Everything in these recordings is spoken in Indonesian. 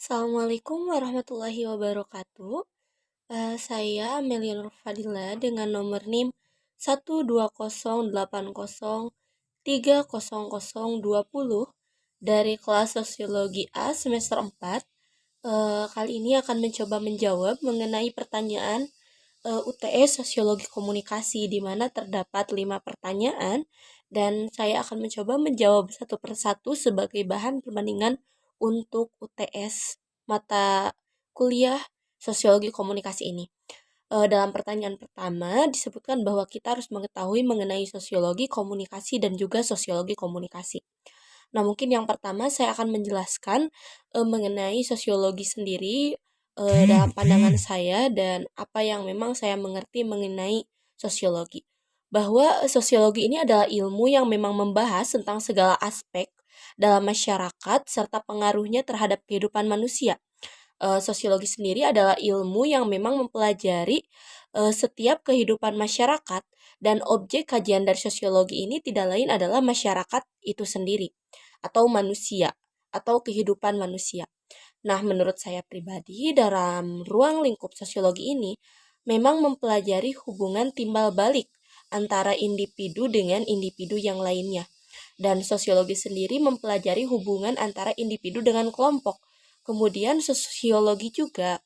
Assalamualaikum warahmatullahi wabarakatuh. Saya Amelia Nur Fadila dengan nomor NIM 12080300020 dari kelas Sosiologi A semester 4. Kali ini akan mencoba menjawab mengenai pertanyaan UTS Sosiologi Komunikasi, di mana terdapat 5 pertanyaan dan saya akan mencoba menjawab satu persatu sebagai bahan perbandingan untuk UTS mata kuliah Sosiologi Komunikasi ini. Dalam pertanyaan pertama disebutkan bahwa kita harus mengetahui mengenai sosiologi komunikasi dan juga sosiologi komunikasi. Nah, mungkin yang pertama saya akan menjelaskan mengenai sosiologi sendiri dalam pandangan saya dan apa yang memang saya mengerti mengenai sosiologi. Bahwa sosiologi ini adalah ilmu yang memang membahas tentang segala aspek dalam masyarakat serta pengaruhnya terhadap kehidupan manusia. Sosiologi sendiri adalah ilmu yang memang mempelajari setiap kehidupan masyarakat, dan objek kajian dari sosiologi ini tidak lain adalah masyarakat itu sendiri atau manusia atau kehidupan manusia. Nah, menurut saya pribadi dalam ruang lingkup sosiologi ini memang mempelajari hubungan timbal balik antara individu dengan individu yang lainnya. Dan sosiologi sendiri mempelajari hubungan antara individu dengan kelompok. Kemudian sosiologi juga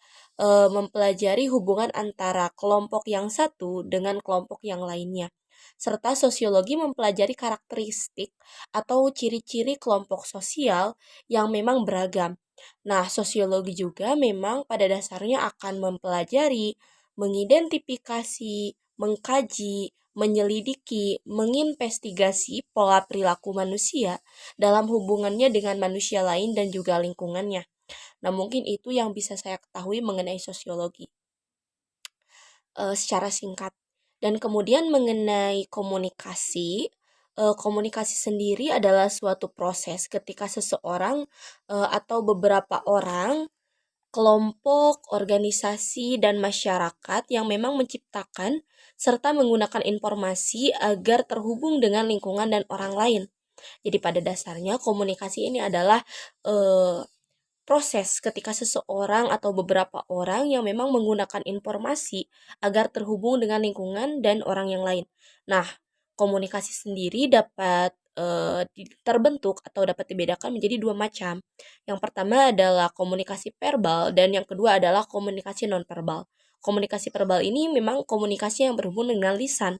mempelajari hubungan antara kelompok yang satu dengan kelompok yang lainnya. Serta sosiologi mempelajari karakteristik atau ciri-ciri kelompok sosial yang memang beragam. Nah, sosiologi juga memang pada dasarnya akan mempelajari, mengidentifikasi, mengkaji, menyelidiki, menginvestigasi pola perilaku manusia dalam hubungannya dengan manusia lain dan juga lingkungannya. Nah, mungkin itu yang bisa saya ketahui mengenai sosiologi secara singkat. Dan kemudian mengenai komunikasi, komunikasi sendiri adalah suatu proses ketika seseorang atau beberapa orang, kelompok, organisasi, dan masyarakat yang memang menciptakan serta menggunakan informasi agar terhubung dengan lingkungan dan orang lain. Jadi pada dasarnya komunikasi ini adalah eh, proses ketika seseorang atau beberapa orang yang memang menggunakan informasi agar terhubung dengan lingkungan dan orang yang lain. Nah, komunikasi sendiri dapat terbentuk atau dapat dibedakan menjadi dua macam. Yang pertama adalah komunikasi verbal dan yang kedua adalah komunikasi nonverbal. Komunikasi verbal ini memang komunikasi yang berhubungan dengan lisan,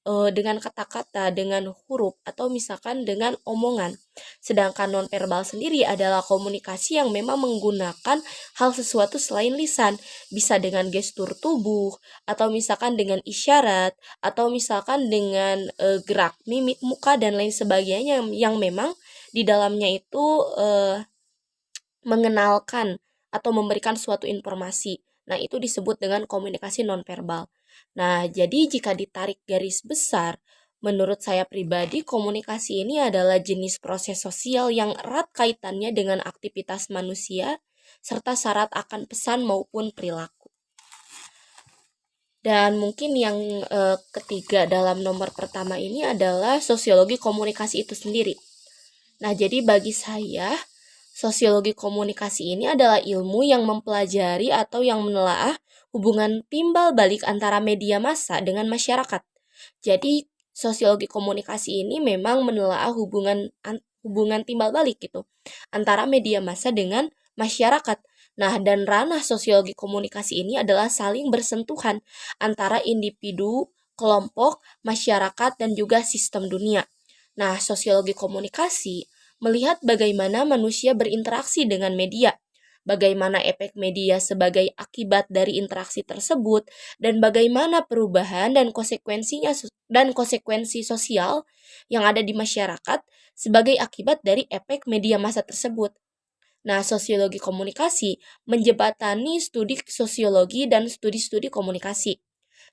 dengan kata-kata, dengan huruf, atau misalkan dengan omongan. Sedangkan nonverbal sendiri adalah komunikasi yang memang menggunakan hal sesuatu selain lisan, bisa dengan gestur tubuh, atau misalkan dengan isyarat, atau misalkan dengan gerak mimik muka dan lain sebagainya yang memang di dalamnya itu mengenalkan atau memberikan suatu informasi. Nah, itu disebut dengan komunikasi nonverbal. Nah, jadi jika ditarik garis besar, menurut saya pribadi komunikasi ini adalah jenis proses sosial yang erat kaitannya dengan aktivitas manusia serta syarat akan pesan maupun perilaku. Dan mungkin yang ketiga dalam nomor pertama ini adalah sosiologi komunikasi itu sendiri. Nah, jadi bagi saya sosiologi komunikasi ini adalah ilmu yang mempelajari atau yang menelaah hubungan timbal balik antara media massa dengan masyarakat. Jadi sosiologi komunikasi ini memang menelaah hubungan timbal balik gitu antara media massa dengan masyarakat. Nah, dan ranah sosiologi komunikasi ini adalah saling bersentuhan antara individu, kelompok, masyarakat, dan juga sistem dunia. Nah, sosiologi komunikasi melihat bagaimana manusia berinteraksi dengan media, bagaimana efek media sebagai akibat dari interaksi tersebut, dan bagaimana perubahan dan konsekuensi sosial yang ada di masyarakat sebagai akibat dari efek media massa tersebut. Nah, sosiologi komunikasi menjembatani studi sosiologi dan studi-studi komunikasi.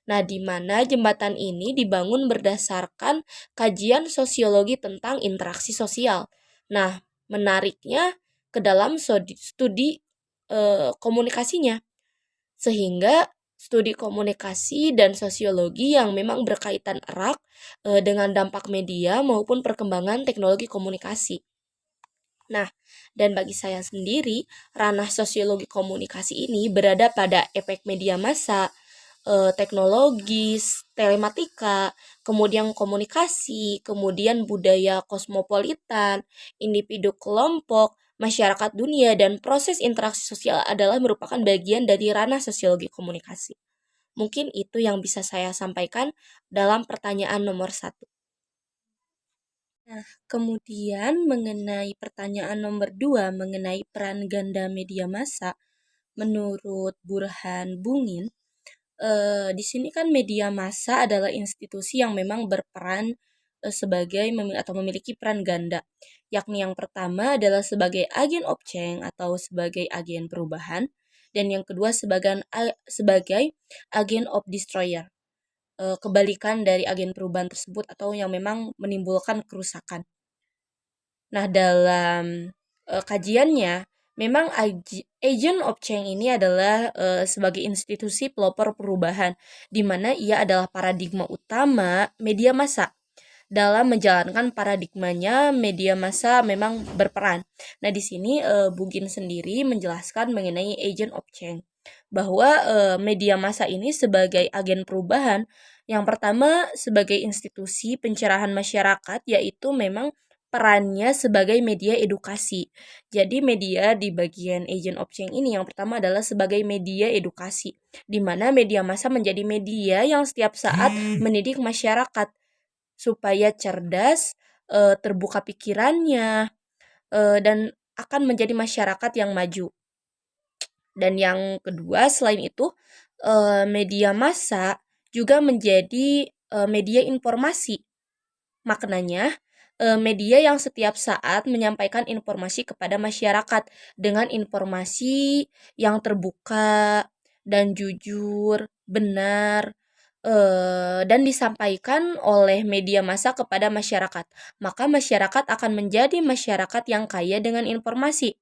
Nah, di mana jembatan ini dibangun berdasarkan kajian sosiologi tentang interaksi sosial. Nah, menariknya ke dalam studi komunikasinya. Sehingga studi komunikasi dan sosiologi yang memang berkaitan erat dengan dampak media maupun perkembangan teknologi komunikasi. Nah, dan bagi saya sendiri, ranah sosiologi komunikasi ini berada pada efek media massa, teknologis, telematika, kemudian komunikasi, kemudian budaya kosmopolitan, individu kelompok, masyarakat dunia, dan proses interaksi sosial adalah merupakan bagian dari ranah sosiologi komunikasi. Mungkin itu yang bisa saya sampaikan dalam pertanyaan nomor satu. Nah, kemudian mengenai pertanyaan nomor 2 mengenai peran ganda media massa, menurut Burhan Bungin, di sini kan media massa adalah institusi yang memang berperan sebagai atau memiliki peran ganda, yakni yang pertama adalah sebagai agen of change atau sebagai agen perubahan, dan yang kedua sebagai agen of destroyer, kebalikan dari agen perubahan tersebut atau yang memang menimbulkan kerusakan. Nah, dalam kajiannya, memang agent of change ini adalah sebagai institusi pelopor perubahan, di mana ia adalah paradigma utama media massa. Dalam menjalankan paradigmanya, media massa memang berperan. Nah, di sini Bugin sendiri menjelaskan mengenai agent of change, bahwa media massa ini sebagai agen perubahan, yang pertama sebagai institusi pencerahan masyarakat, yaitu memang perannya sebagai media edukasi. Jadi media di bagian agent of change ini yang pertama adalah sebagai media edukasi, di mana media massa menjadi media yang setiap saat mendidik masyarakat supaya cerdas, terbuka pikirannya, dan akan menjadi masyarakat yang maju. Dan yang kedua, selain itu, media massa juga menjadi media informasi. Maknanya, media yang setiap saat menyampaikan informasi kepada masyarakat dengan informasi yang terbuka dan jujur, benar, dan disampaikan oleh media massa kepada masyarakat. Maka masyarakat akan menjadi masyarakat yang kaya dengan informasi,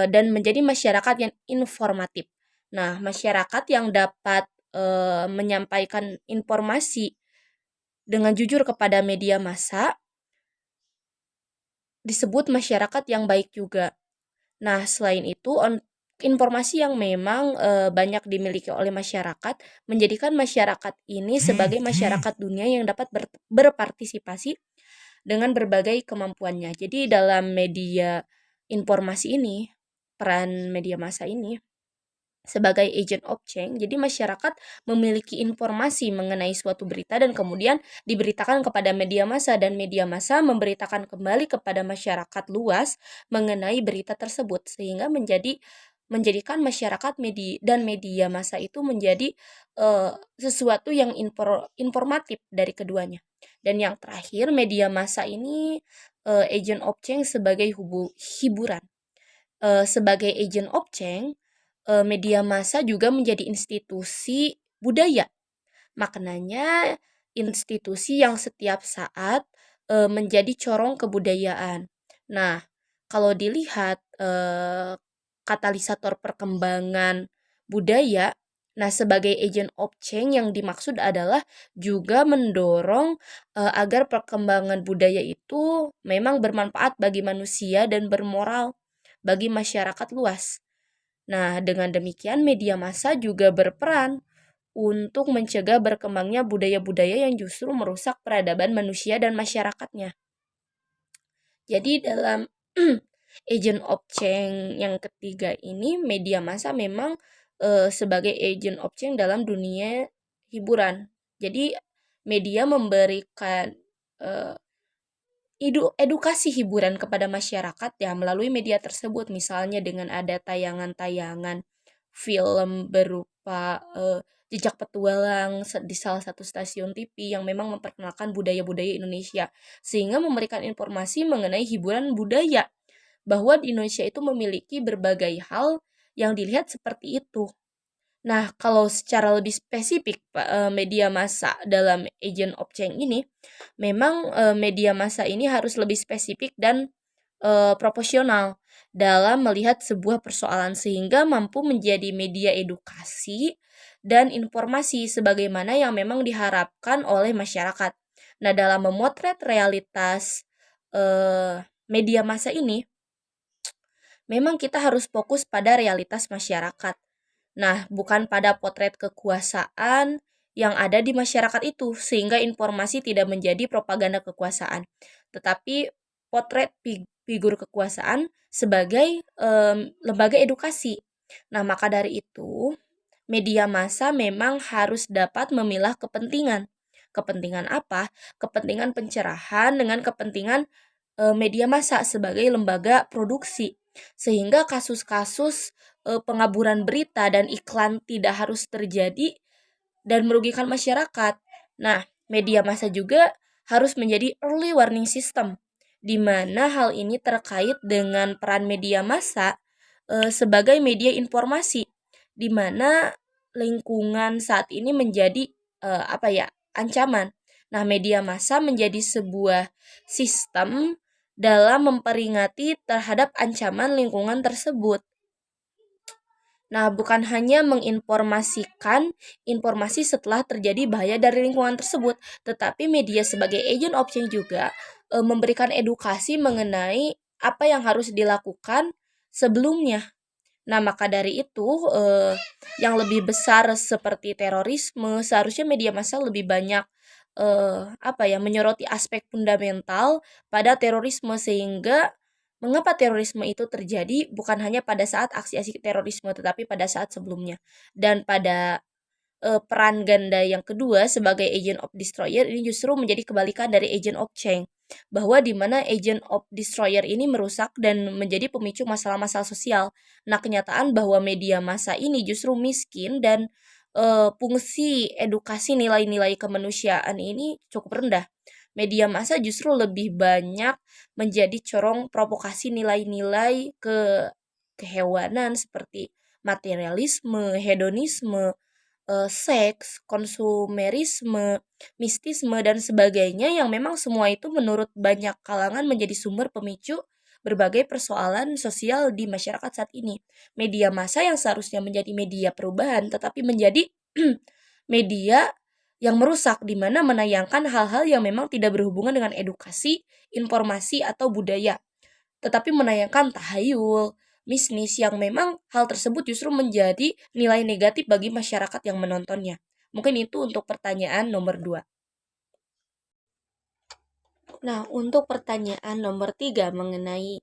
dan menjadi masyarakat yang informatif. Nah, masyarakat yang dapat menyampaikan informasi dengan jujur kepada media massa disebut masyarakat yang baik juga. Nah, selain itu, informasi yang memang banyak dimiliki oleh masyarakat menjadikan masyarakat ini sebagai masyarakat dunia yang dapat berpartisipasi dengan berbagai kemampuannya. Jadi dalam media informasi ini, peran media massa ini sebagai agent of change, jadi masyarakat memiliki informasi mengenai suatu berita dan kemudian diberitakan kepada media massa, dan media massa memberitakan kembali kepada masyarakat luas mengenai berita tersebut, sehingga menjadikan masyarakat media massa itu menjadi sesuatu yang informatif dari keduanya. Dan yang terakhir, media massa ini agent of change sebagai hiburan. Sebagai agent of change, media massa juga menjadi institusi budaya. Maknanya institusi yang setiap saat menjadi corong kebudayaan. Nah, kalau dilihat katalisator perkembangan budaya, nah sebagai agent of change yang dimaksud adalah juga mendorong agar perkembangan budaya itu memang bermanfaat bagi manusia dan bermoral bagi masyarakat luas. Nah, dengan demikian media massa juga berperan untuk mencegah berkembangnya budaya-budaya yang justru merusak peradaban manusia dan masyarakatnya. Jadi dalam agent of change yang ketiga ini, media massa memang sebagai agent of change dalam dunia hiburan. Jadi media memberikan edukasi hiburan kepada masyarakat ya melalui media tersebut, misalnya dengan ada tayangan-tayangan film berupa jejak petualang di salah satu stasiun TV yang memang memperkenalkan budaya-budaya Indonesia, sehingga memberikan informasi mengenai hiburan budaya bahwa di Indonesia itu memiliki berbagai hal yang dilihat seperti itu. Nah, kalau secara lebih spesifik media massa dalam agent of change ini, memang media massa ini harus lebih spesifik dan proporsional dalam melihat sebuah persoalan, sehingga mampu menjadi media edukasi dan informasi sebagaimana yang memang diharapkan oleh masyarakat. Nah, dalam memotret realitas media massa ini memang kita harus fokus pada realitas masyarakat. Nah, bukan pada potret kekuasaan yang ada di masyarakat itu, sehingga informasi tidak menjadi propaganda kekuasaan, tetapi potret figur kekuasaan sebagai lembaga edukasi. Nah, maka dari itu, media massa memang harus dapat memilah kepentingan. Kepentingan apa? Kepentingan pencerahan dengan kepentingan media massa sebagai lembaga produksi. Sehingga kasus-kasus pengaburan berita dan iklan tidak harus terjadi dan merugikan masyarakat. Nah, media massa juga harus menjadi early warning system, di mana hal ini terkait dengan peran media massa sebagai media informasi, di mana lingkungan saat ini menjadi ancaman. Nah, media massa menjadi sebuah sistem dalam memperingati terhadap ancaman lingkungan tersebut. Nah, bukan hanya menginformasikan informasi setelah terjadi bahaya dari lingkungan tersebut, tetapi media sebagai agent of change juga memberikan edukasi mengenai apa yang harus dilakukan sebelumnya. Nah, maka dari itu, yang lebih besar seperti terorisme, seharusnya media massa lebih banyak menyoroti aspek fundamental pada terorisme, sehingga mengapa terorisme itu terjadi bukan hanya pada saat aksi-aksi terorisme tetapi pada saat sebelumnya. Dan pada peran ganda yang kedua sebagai agent of destroyer ini justru menjadi kebalikan dari agent of change, bahwa di mana agent of destroyer ini merusak dan menjadi pemicu masalah-masalah sosial. Nah, kenyataan bahwa media massa ini justru miskin dan fungsi edukasi nilai-nilai kemanusiaan ini cukup rendah. Media massa justru lebih banyak menjadi corong provokasi nilai-nilai kehewanan seperti materialisme, hedonisme, seks, konsumerisme, mistisme, dan sebagainya, yang memang semua itu menurut banyak kalangan menjadi sumber pemicu berbagai persoalan sosial di masyarakat saat ini. Media massa yang seharusnya menjadi media perubahan tetapi menjadi media yang merusak, di mana menayangkan hal-hal yang memang tidak berhubungan dengan edukasi, informasi, atau budaya, tetapi menayangkan tahayul, bisnis, yang memang hal tersebut justru menjadi nilai negatif bagi masyarakat yang menontonnya. Mungkin itu untuk pertanyaan nomor 2. Nah, untuk pertanyaan nomor 3 mengenai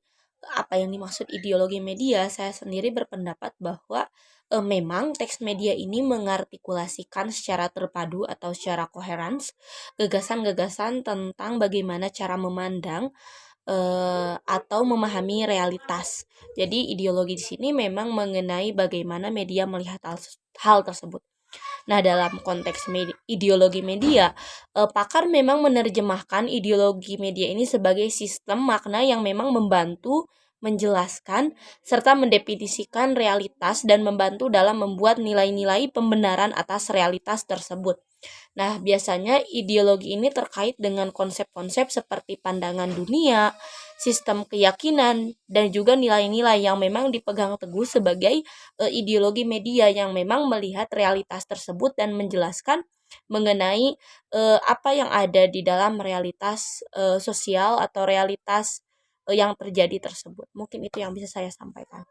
apa yang dimaksud ideologi media, saya sendiri berpendapat bahwa memang teks media ini mengartikulasikan secara terpadu atau secara koherens gagasan-gagasan tentang bagaimana cara memandang atau memahami realitas. Jadi ideologi di sini memang mengenai bagaimana media melihat hal tersebut. Nah, dalam konteks ideologi media, pakar memang menerjemahkan ideologi media ini sebagai sistem makna yang memang membantu menjelaskan serta mendefinisikan realitas dan membantu dalam membuat nilai-nilai pembenaran atas realitas tersebut. Nah, biasanya ideologi ini terkait dengan konsep-konsep seperti pandangan dunia, sistem keyakinan, dan juga nilai-nilai yang memang dipegang teguh sebagai ideologi media yang memang melihat realitas tersebut dan menjelaskan mengenai apa yang ada di dalam realitas sosial atau realitas yang terjadi tersebut. Mungkin itu yang bisa saya sampaikan.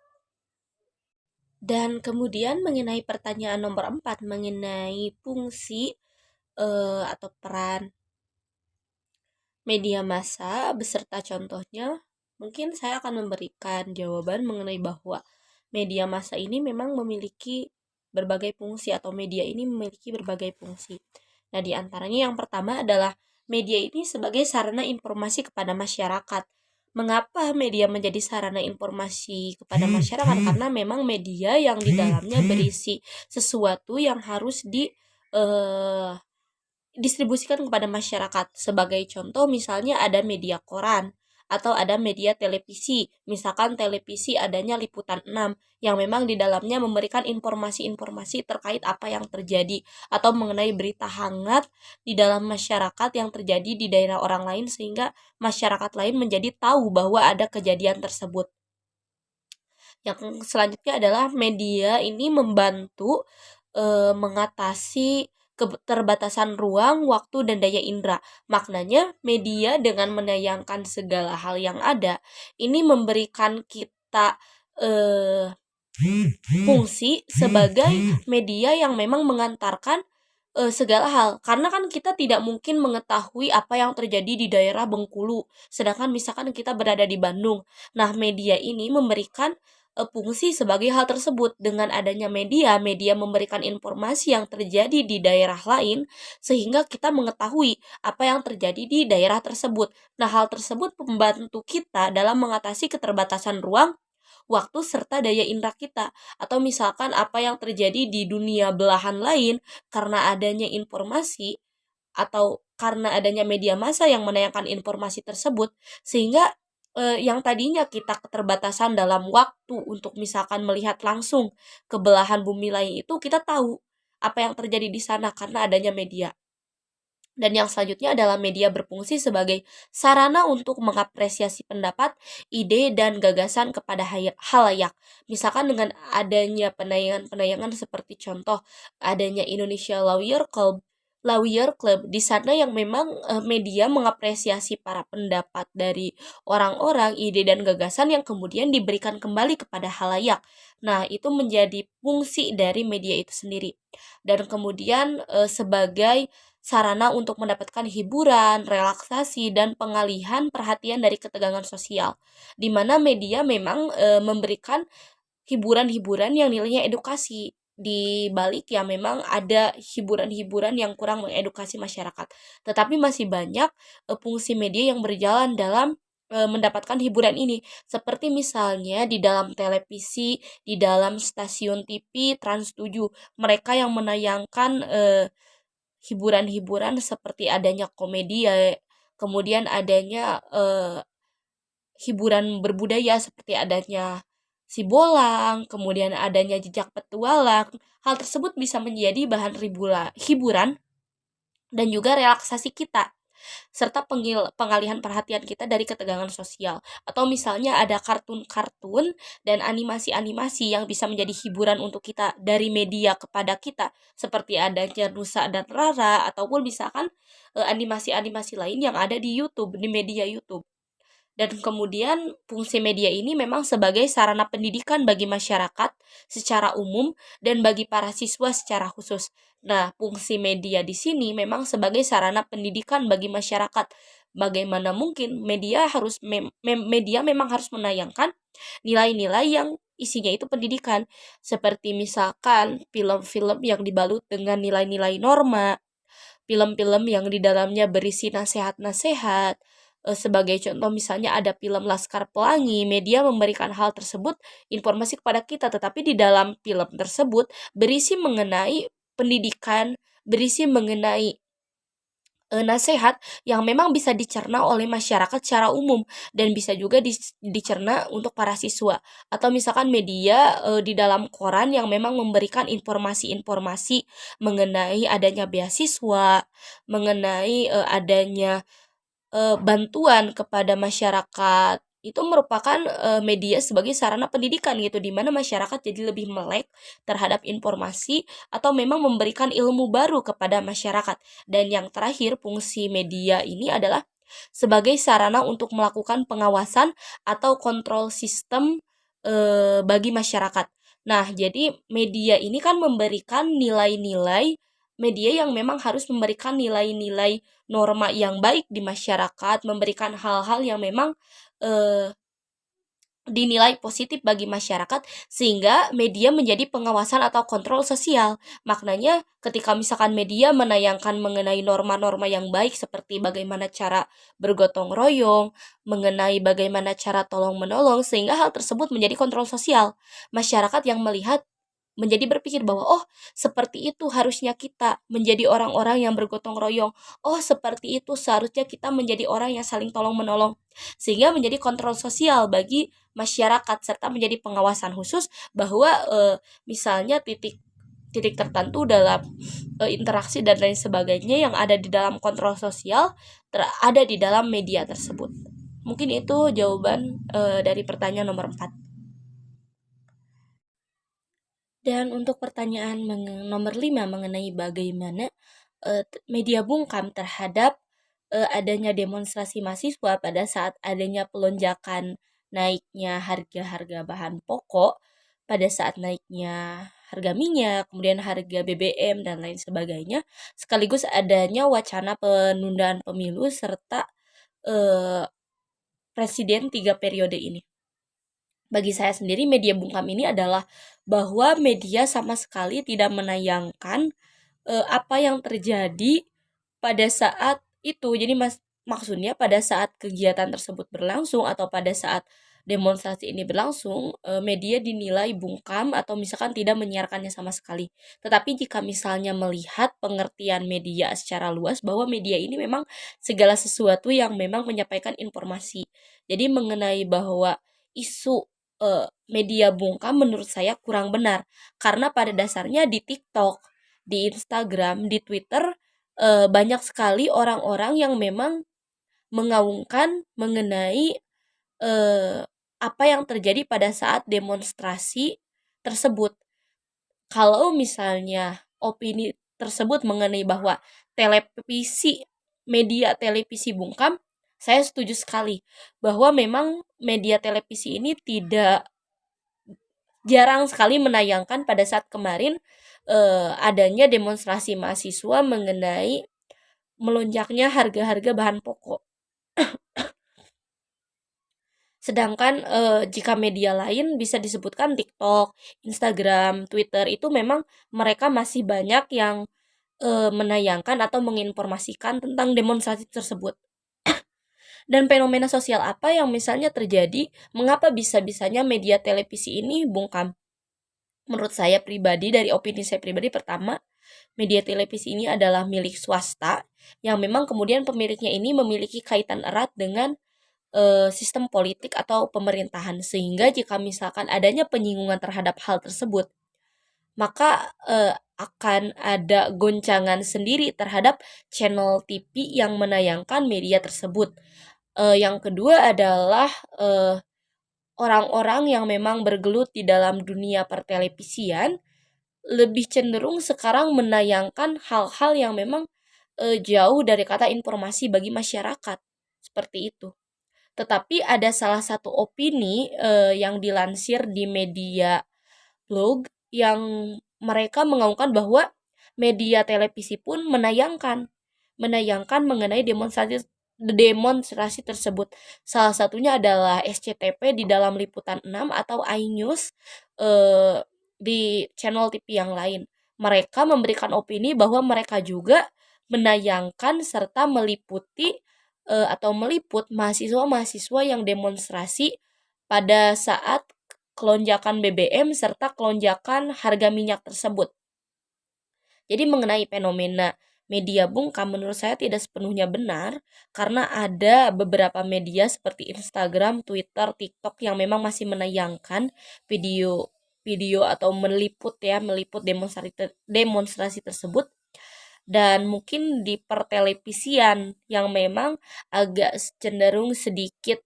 Dan kemudian mengenai pertanyaan nomor 4 mengenai fungsi atau peran media massa beserta contohnya, mungkin saya akan memberikan jawaban mengenai bahwa media massa ini memang memiliki berbagai fungsi atau media ini memiliki berbagai fungsi. Nah, di antaranya yang pertama adalah media ini sebagai sarana informasi kepada masyarakat. Mengapa media menjadi sarana informasi kepada masyarakat? Karena memang media yang di dalamnya berisi sesuatu yang harus distribusikan kepada masyarakat. Sebagai contoh, misalnya ada media koran atau ada media televisi. Misalkan televisi adanya Liputan 6 yang memang di dalamnya memberikan informasi-informasi terkait apa yang terjadi atau mengenai berita hangat di dalam masyarakat yang terjadi di daerah orang lain, sehingga masyarakat lain menjadi tahu bahwa ada kejadian tersebut. Yang selanjutnya adalah media ini membantu mengatasi keterbatasan ruang, waktu, dan daya indera. Maknanya, media dengan menayangkan segala hal yang ada, ini memberikan kita eh, fungsi sebagai media yang memang mengantarkan segala hal. Karena kan kita tidak mungkin mengetahui apa yang terjadi di daerah Bengkulu, sedangkan misalkan kita berada di Bandung. Nah, media ini memberikan fungsi sebagai hal tersebut. Dengan adanya media, media memberikan informasi yang terjadi di daerah lain, sehingga kita mengetahui apa yang terjadi di daerah tersebut. Nah, hal tersebut membantu kita dalam mengatasi keterbatasan ruang, waktu, serta daya indera kita. Atau misalkan apa yang terjadi di dunia belahan lain, karena adanya informasi atau karena adanya media massa yang menayangkan informasi tersebut, sehingga yang tadinya kita keterbatasan dalam waktu untuk misalkan melihat langsung ke belahan bumi lain, itu kita tahu apa yang terjadi di sana karena adanya media. Dan yang selanjutnya adalah media berfungsi sebagai sarana untuk mengapresiasi pendapat, ide, dan gagasan kepada halayak. Misalkan dengan adanya penayangan-penayangan seperti contoh adanya Indonesia Lawyer Club di sana yang memang media mengapresiasi para pendapat dari orang-orang, ide dan gagasan yang kemudian diberikan kembali kepada halayak. Nah, itu menjadi fungsi dari media itu sendiri. Dan kemudian sebagai sarana untuk mendapatkan hiburan, relaksasi, dan pengalihan perhatian dari ketegangan sosial. Di mana media memang memberikan hiburan-hiburan yang nilainya edukasi. Di balik ya memang ada hiburan-hiburan yang kurang mengedukasi masyarakat. Tetapi masih banyak fungsi media yang berjalan dalam mendapatkan hiburan ini. Seperti misalnya di dalam televisi, di dalam stasiun TV Trans 7, mereka yang menayangkan hiburan-hiburan seperti adanya komedi ya, kemudian adanya hiburan berbudaya seperti adanya si bolang, kemudian adanya jejak petualang. Hal tersebut bisa menjadi bahan hiburan dan juga relaksasi kita, serta pengalihan perhatian kita dari ketegangan sosial. Atau misalnya ada kartun-kartun dan animasi-animasi yang bisa menjadi hiburan untuk kita dari media kepada kita, seperti adanya Nusa dan Rara, ataupun misalkan animasi-animasi lain yang ada di YouTube, di media YouTube. Dan kemudian fungsi media ini memang sebagai sarana pendidikan bagi masyarakat secara umum dan bagi para siswa secara khusus. Nah, fungsi media di sini memang sebagai sarana pendidikan bagi masyarakat. Bagaimana mungkin media memang harus menayangkan nilai-nilai yang isinya itu pendidikan, seperti misalkan film-film yang dibalut dengan nilai-nilai norma, film-film yang di dalamnya berisi nasihat-nasihat. Sebagai contoh misalnya ada film Laskar Pelangi, media memberikan hal tersebut informasi kepada kita, tetapi di dalam film tersebut berisi mengenai pendidikan, berisi mengenai nasihat yang memang bisa dicerna oleh masyarakat secara umum dan bisa juga dicerna untuk para siswa. Atau misalkan media di dalam koran yang memang memberikan informasi-informasi mengenai adanya beasiswa, mengenai adanya bantuan kepada masyarakat. Itu merupakan media sebagai sarana pendidikan gitu, di mana masyarakat jadi lebih melek terhadap informasi atau memang memberikan ilmu baru kepada masyarakat. Dan yang terakhir, fungsi media ini adalah sebagai sarana untuk melakukan pengawasan atau kontrol sistem bagi masyarakat. Nah, jadi media ini kan memberikan nilai-nilai, media yang memang harus memberikan nilai-nilai norma yang baik di masyarakat, memberikan hal-hal yang memang eh, dinilai positif bagi masyarakat, sehingga media menjadi pengawasan atau kontrol sosial. Maknanya ketika misalkan media menayangkan mengenai norma-norma yang baik seperti bagaimana cara bergotong royong, mengenai bagaimana cara tolong menolong, sehingga hal tersebut menjadi kontrol sosial. Masyarakat yang melihat menjadi berpikir bahwa oh, seperti itu harusnya kita menjadi orang-orang yang bergotong royong. Oh, seperti itu seharusnya kita menjadi orang yang saling tolong menolong. Sehingga menjadi kontrol sosial bagi masyarakat serta menjadi pengawasan khusus bahwa misalnya titik titik tertentu dalam interaksi dan lain sebagainya yang ada di dalam kontrol sosial ada di dalam media tersebut. Mungkin itu jawaban dari pertanyaan nomor 4. Dan untuk pertanyaan nomor 5 mengenai bagaimana media bungkam terhadap adanya demonstrasi mahasiswa pada saat adanya pelonjakan naiknya harga-harga bahan pokok, pada saat naiknya harga minyak, kemudian harga BBM dan lain sebagainya, sekaligus adanya wacana penundaan pemilu serta eh, presiden 3 periode ini. Bagi saya sendiri media bungkam ini adalah bahwa media sama sekali tidak menayangkan apa yang terjadi pada saat itu. Jadi maksudnya pada saat kegiatan tersebut berlangsung atau pada saat demonstrasi ini berlangsung, media dinilai bungkam atau misalkan tidak menyiarkannya sama sekali. Tetapi jika misalnya melihat pengertian media secara luas bahwa media ini memang segala sesuatu yang memang menyampaikan informasi. Jadi mengenai bahwa isu media bungkam menurut saya kurang benar karena pada dasarnya di TikTok, di Instagram, di Twitter banyak sekali orang-orang yang memang mengaungkan mengenai eh, apa yang terjadi pada saat demonstrasi tersebut. Kalau misalnya opini tersebut mengenai bahwa televisi, media televisi bungkam, saya setuju sekali bahwa memang media televisi ini tidak jarang sekali menayangkan pada saat kemarin adanya demonstrasi mahasiswa mengenai melonjaknya harga-harga bahan pokok. Sedangkan jika media lain bisa disebutkan TikTok, Instagram, Twitter itu memang mereka masih banyak yang menayangkan atau menginformasikan tentang demonstrasi tersebut. Dan fenomena sosial apa yang misalnya terjadi, mengapa bisa-bisanya media televisi ini bungkam? Menurut saya pribadi, dari opini saya pribadi, pertama, media televisi ini adalah milik swasta yang memang kemudian pemiliknya ini memiliki kaitan erat dengan sistem politik atau pemerintahan, sehingga jika misalkan adanya penyinggungan terhadap hal tersebut, maka akan ada goncangan sendiri terhadap channel TV yang menayangkan media tersebut. Yang kedua adalah orang-orang yang memang bergelut di dalam dunia pertelevisian lebih cenderung sekarang menayangkan hal-hal yang memang jauh dari kata informasi bagi masyarakat, seperti itu. Tetapi ada salah satu opini yang dilansir di media blog yang mereka mengaungkan bahwa media televisi pun menayangkan mengenai demonstrasi demonstrasi tersebut. Salah satunya adalah SCTV di dalam Liputan 6 atau iNews di channel TV yang lain. Mereka memberikan opini bahwa mereka juga menayangkan serta meliputi atau meliput mahasiswa-mahasiswa yang demonstrasi pada saat kelonjakan BBM serta kelonjakan harga minyak tersebut. Jadi mengenai fenomena media bungkam menurut saya tidak sepenuhnya benar karena ada beberapa media seperti Instagram, Twitter, TikTok yang memang masih menayangkan video video atau meliput demonstrasi tersebut, dan mungkin di pertelevisian yang memang agak cenderung sedikit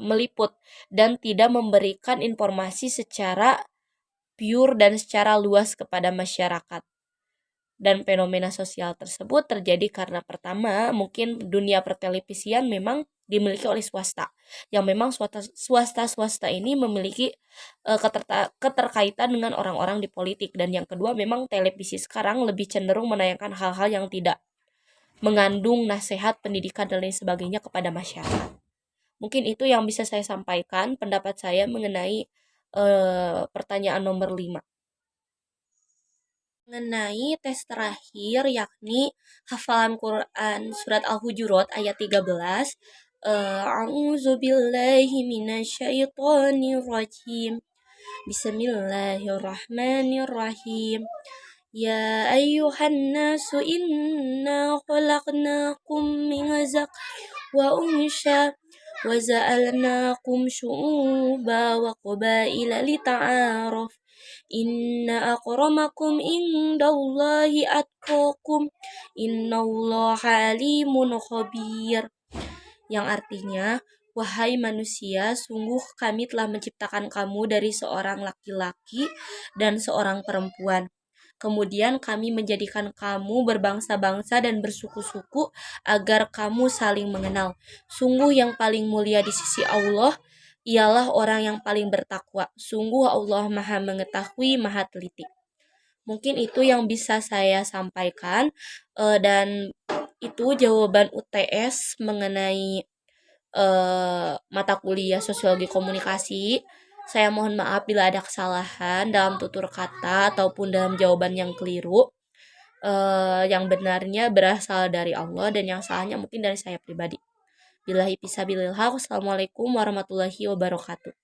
meliput dan tidak memberikan informasi secara pure dan secara luas kepada masyarakat. Dan fenomena sosial tersebut terjadi karena pertama, mungkin dunia pertelevisian memang dimiliki oleh swasta. Yang memang swasta ini memiliki keterkaitan dengan orang-orang di politik, dan yang kedua memang televisi sekarang lebih cenderung menayangkan hal-hal yang tidak mengandung nasihat pendidikan dan lain sebagainya kepada masyarakat. Mungkin itu yang bisa saya sampaikan pendapat saya mengenai pertanyaan nomor 5. Mengenai tes terakhir yakni hafalan Quran surat Al-Hujurat ayat 13. A'udzubillahi minasyaitonirrajim. Bismillahirrahmanirrahim. Ya ayyuhan nasu inna khalaqnakum min wa unsha wa za'alnakum syu'uba wa qabaila lita'aruf. Inna akramakum indallahi atqakum. Innallaha alimun khabir. Yang artinya, Wahai manusia, sungguh kami telah menciptakan kamu dari seorang laki-laki dan seorang perempuan. Kemudian kami menjadikan kamu berbangsa-bangsa dan bersuku-suku agar kamu saling mengenal. Sungguh yang paling mulia di sisi Allah ialah orang yang paling bertakwa. Sungguh Allah Maha Mengetahui, Maha Teliti. Mungkin itu yang bisa saya sampaikan, dan itu jawaban UTS mengenai mata kuliah Sosiologi Komunikasi. Saya mohon maaf bila ada kesalahan dalam tutur kata ataupun dalam jawaban yang keliru. Yang benarnya berasal dari Allah dan yang salahnya mungkin dari saya pribadi. Billahi fisabilillah. Wassalamualaikum warahmatullahi wabarakatuh.